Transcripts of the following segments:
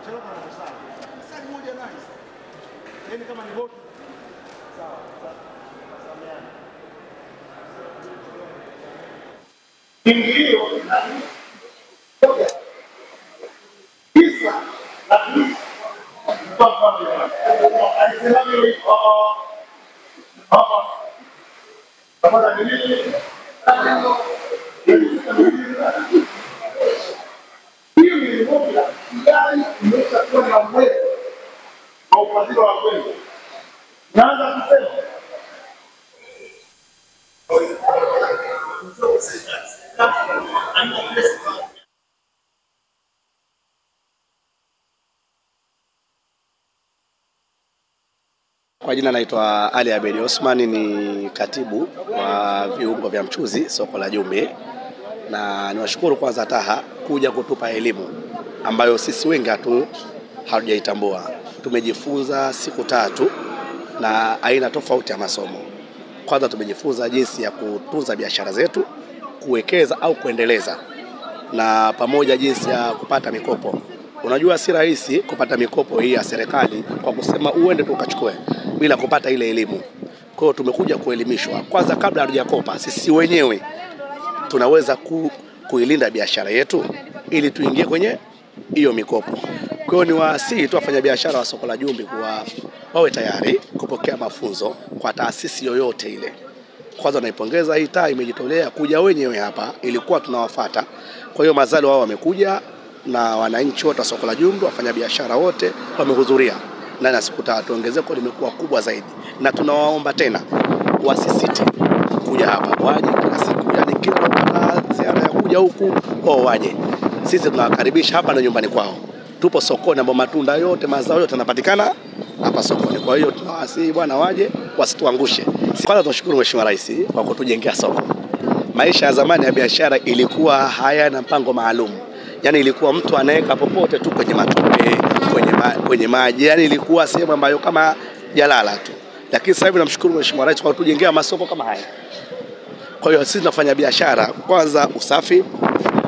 Chaloka na kusali. Sali moja nice. Yaani kama ni boti. Sawa, sawa. Sameana. Ingilio na moja. Kisa na kwa familia. Alisema mimi kama nini? Hiyo ni moja gani imeweza kuwa na uwezo wa ufadhili wa kweli. Naanza kusema Kwa jina naitwa Ali Abedi Osman, ni katibu wa viungo vya mchuzi soko la Jumbe, na niwashukuru kwanza TAHA kuja kutupa elimu ambayo sisi wengi hatujaitambua. Tumejifunza siku 3 na aina tofauti ya masomo. Kwanza tumejifunza jinsi ya kutunza biashara zetu, kuwekeza au kuendeleza, na pamoja jinsi ya kupata mikopo. Unajua si rahisi kupata mikopo hii ya serikali kwa kusema uende tu ukachukue bila kupata ile elimu. Kwa hiyo tumekuja kuelimishwa. Kwanza kabla hatujakopa, sisi wenyewe tunaweza kuilinda biashara yetu ili tuingie kwenye hiyo mikopo. Kwa hiyo ni wasihi tu wafanya biashara wa soko la Jumbe kuwa wawe tayari kupokea mafunzo kwa taasisi yoyote ile. Kwanza naipongeza hii TAHA imejitolea kuja wenyewe hapa, ilikuwa tunawafuata. Kwa hiyo mazali wao wamekuja na wananchi wote wa soko la Jumbe, wafanya biashara wote wamehudhuria. Ndani ya siku 3 ongezeko limekuwa kubwa zaidi, na tunawaomba tena wasisite kuja hapa, waje kila siku, yani kila wakati ziara ya kuja huku wao waje. Sisi tunawakaribisha hapa na nyumbani kwao. Tupo sokoni ambapo matunda yote, mazao yote yanapatikana hapa sokoni. Kwa hiyo tunawasihi bwana waje, wasituangushe. Kwanza tunashukuru Mheshimiwa Rais kwa kutujengea soko. Maisha ya zamani ya biashara ilikuwa hayana mpango maalum. Yani ilikuwa mtu anaweka popote tu kwenye matope, kwenye maji. Yani ilikuwa sehemu ambayo kama jalala tu. Lakini sasa hivi namshukuru Mheshimiwa Rais kwa kutujengea masoko kama haya. Kwa hiyo sisi tunafanya biashara, kwanza usafi,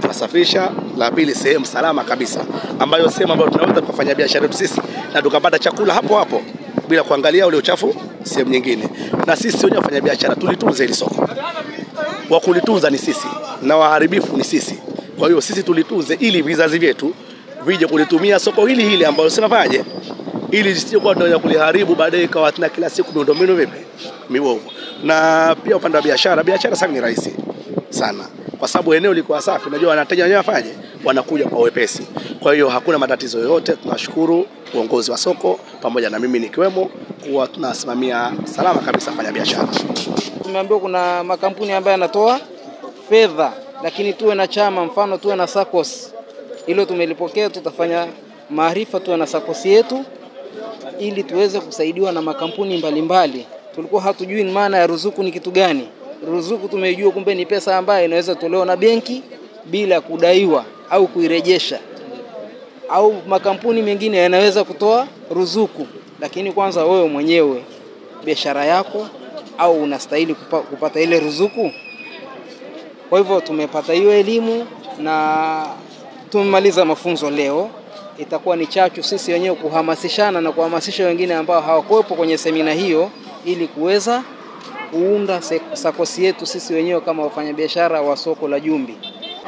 tunasafisha, la pili sehemu salama kabisa, ambayo sehemu ambayo tunaweza kufanya biashara yetu sisi na tukapata chakula hapo hapo bila kuangalia ule uchafu sehemu nyingine. Na sisi wenyewe wafanya biashara tulitunze ile soko. Wa kulitunza ni sisi na waharibifu ni sisi. Kwa hiyo sisi tulitunze ili vizazi vyetu vije kulitumia soko hili ambalo sinafaje, ili lisije kuwa ndio kuliharibu baadaye ikawa tena kila siku miundombinu vipi mibovu. Na pia upande wa biashara sasa ni rahisi sana kwa sababu eneo liko safi. Unajua wanateja wenyewe wafaje, wanakuja kwa wepesi. Kwa hiyo hakuna matatizo yoyote. Tunashukuru uongozi wa soko pamoja na mimi nikiwemo kuwa tunasimamia salama kabisa fanya biashara. Tumeambiwa kuna makampuni ambayo yanatoa fedha, lakini tuwe na chama, mfano tuwe na SACCOS. Hilo tumelipokea, tutafanya maarifa tuwe na SACCOS yetu ili tuweze kusaidiwa na makampuni mbalimbali. Tulikuwa hatujui maana ya ruzuku ni kitu gani. Ruzuku tumejua kumbe ni pesa ambayo inaweza tolewa na benki bila kudaiwa au kuirejesha. Au makampuni mengine yanaweza kutoa ruzuku, lakini kwanza wewe mwenyewe biashara yako au unastahili kupata ile ruzuku. Kwa hivyo tumepata hiyo elimu na tumemaliza mafunzo leo. Itakuwa ni chachu sisi wenyewe kuhamasishana na kuhamasisha wengine ambao hawakuwepo kwenye semina hiyo ili kuweza kuunda SACCOS yetu sisi wenyewe kama wafanyabiashara wa soko la Jumbe.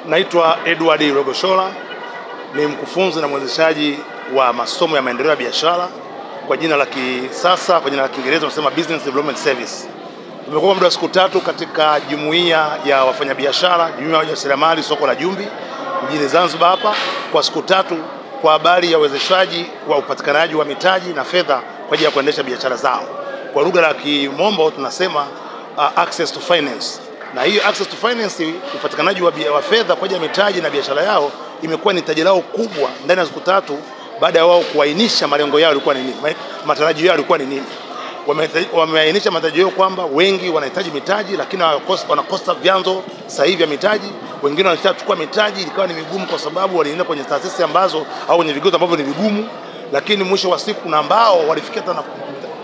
Naitwa Edward Rogoshola, ni mkufunzi na mwezeshaji wa masomo ya maendeleo ya biashara kwa jina la kisasa, kwa jina la Kiingereza tunasema Business Development Service. Tumekuwa muda wa siku 3 katika jumuiya ya wafanyabiashara, jumuiya ya wajasiriamali soko la Jumbe mjini Zanzibar hapa kwa siku 3 kwa habari ya uwezeshaji wa upatikanaji wa mitaji na fedha kwa ajili ya kuendesha biashara zao. Kwa lugha ya Kimombo tunasema access to finance. Na hiyo access to finance, upatikanaji wa fedha kwa ajili ya mitaji na biashara yao imekuwa ni taji lao kubwa ndani ya siku 3 baada ya wao kuainisha malengo yao yalikuwa ni nini, matarajio yao yalikuwa ni nini. Wameainisha matarajio yao kwamba wengi wanahitaji mitaji lakini wanakosa vyanzo sahihi vya mitaji. Wengine wanataka kuchukua mitaji ilikuwa ni vigumu kwa sababu walienda kwenye taasisi ambazo au kwenye vigezo ambavyo ni vigumu, lakini mwisho wa siku na ambao walifikia tena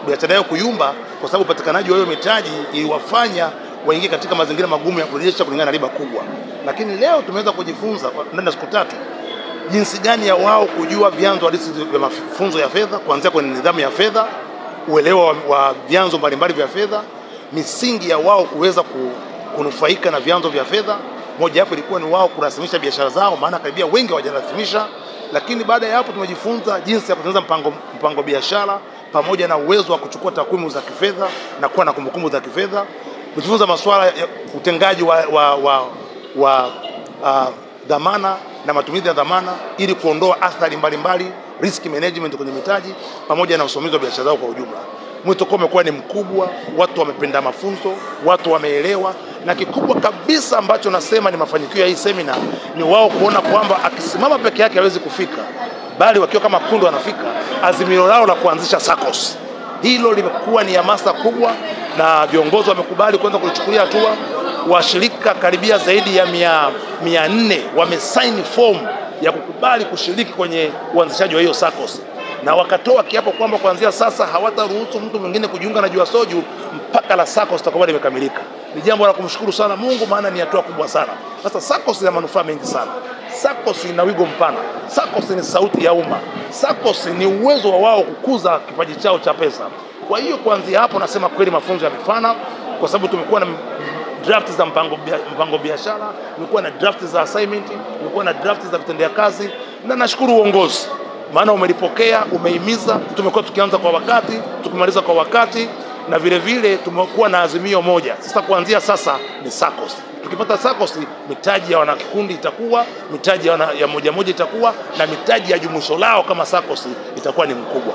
biashara yao kuyumba kwa sababu upatikanaji wa hiyo mitaji iliwafanya waingie katika mazingira magumu ya kurejesha kulingana na riba kubwa. Lakini leo tumeweza kujifunza ndani ya siku 3 jinsi gani ya wao kujua vyanzo halisi vya mafunzo ya fedha, kuanzia kwenye nidhamu ya fedha, uelewa wa vyanzo mbalimbali vya fedha, misingi ya wao kuweza kunufaika na vyanzo vya fedha. Moja hapo ilikuwa ni wao kurasimisha biashara zao, maana karibia wengi hawajarasimisha. Lakini baada ya hapo tumejifunza jinsi ya kutengeneza mpango biashara pamoja na uwezo wa kuchukua takwimu za kifedha na kuwa na kumbukumbu za kifedha. Tumejifunza masuala ya utengaji wa dhamana na matumizi ya dhamana ili kuondoa athari mbalimbali, risk management kwenye mitaji pamoja na usimamizi wa biashara zao kwa ujumla. Mwito kwa umekuwa ni mkubwa, watu wamependa mafunzo, watu wameelewa, na kikubwa kabisa ambacho nasema ni mafanikio ya hii semina ni wao kuona kwamba akisimama peke yake hawezi kufika, bali wakiwa kama kundi wanafika. Azimio lao la kuanzisha SACCOS, hilo limekuwa ni hamasa kubwa na viongozi wamekubali kwanza kulichukulia hatua. Washirika karibia zaidi ya 400 wamesaini form ya kukubali kushiriki kwenye uanzishaji wa hiyo SACCOS, na wakatoa kiapo kwamba kuanzia sasa hawataruhusu mtu mwingine kujiunga na Juasoju mpaka la SACCOS litakuwa limekamilika. Ni jambo la kumshukuru sana Mungu, maana ni hatua kubwa sana. Sasa SACCOS ina manufaa mengi sana. SACCOS ina wigo mpana. SACCOS ni sauti ya umma. SACCOS ni uwezo wa wao kukuza kipaji chao cha pesa. Kwa hiyo kuanzia hapo nasema kweli mafunzo yamefana, kwa sababu tumekuwa na draft za mpango biashara, tumekuwa na draft za assignment, tumekuwa na draft za vitendea kazi, na nashukuru uongozi maana umelipokea, umehimiza, tumekuwa tukianza kwa wakati, tukimaliza kwa wakati, na vile vile tumekuwa na azimio moja. Sasa kuanzia sasa ni SACCOS. Tukipata SACCOS, mitaji ya wanakikundi itakuwa, mitaji ya moja moja itakuwa, na mitaji ya jumuisho lao kama SACCOS itakuwa ni mkubwa.